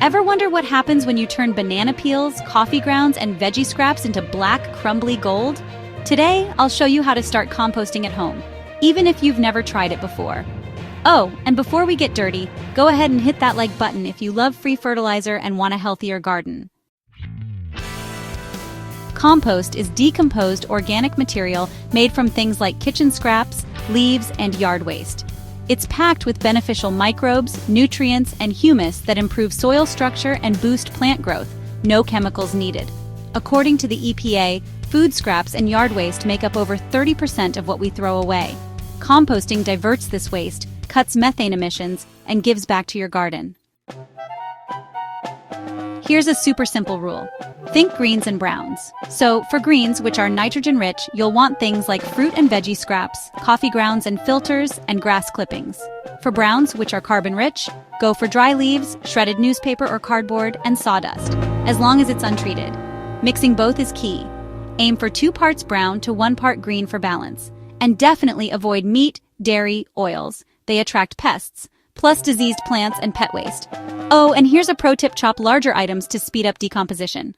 Ever wonder what happens when you turn banana peels, coffee grounds, and veggie scraps into black, crumbly gold? Today, I'll show you how to start composting at home, even if you've never tried it before. Oh, and before we get dirty, go ahead and hit that like button if you love free fertilizer and want a healthier garden. Compost is decomposed organic material made from things like kitchen scraps, leaves, and yard waste. It's packed with beneficial microbes, nutrients, and humus that improve soil structure and boost plant growth. No chemicals needed. According to the EPA, food scraps and yard waste make up over 30% of what we throw away. Composting diverts this waste, cuts methane emissions, and gives back to your garden. Here's a super simple rule. Think greens and browns. So, for greens, which are nitrogen-rich, you'll want things like fruit and veggie scraps, coffee grounds and filters, and grass clippings. For browns, which are carbon-rich, go for dry leaves, shredded newspaper or cardboard, and sawdust, as long as it's untreated. Mixing both is key. Aim for 2 parts brown to 1 part green for balance. And definitely avoid meat, dairy, oils. They attract pests, plus diseased plants and pet waste. Oh, and here's a pro tip: chop larger items to speed up decomposition.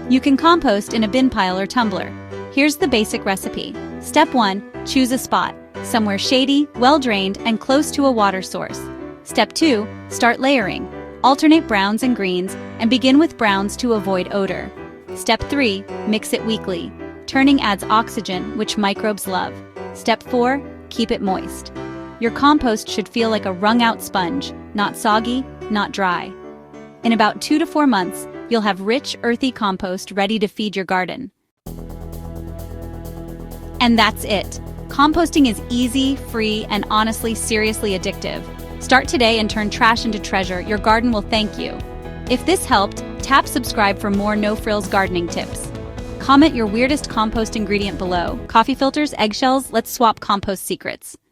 You can compost in a bin pile or tumbler. Here's the basic recipe. Step 1, choose a spot, somewhere shady, well-drained, and close to a water source. Step 2, start layering. Alternate browns and greens, and begin with browns to avoid odor. Step 3, mix it weekly. Turning adds oxygen, which microbes love. Step 4, keep it moist. Your compost should feel like a wrung-out sponge, not soggy, not dry. In about 2 to 4 months, you'll have rich, earthy compost ready to feed your garden. And that's it. Composting is easy, free, and honestly, seriously addictive. Start today and turn trash into treasure. Your garden will thank you. If this helped, tap subscribe for more no-frills gardening tips. Comment your weirdest compost ingredient below. Coffee filters, eggshells, let's swap compost secrets.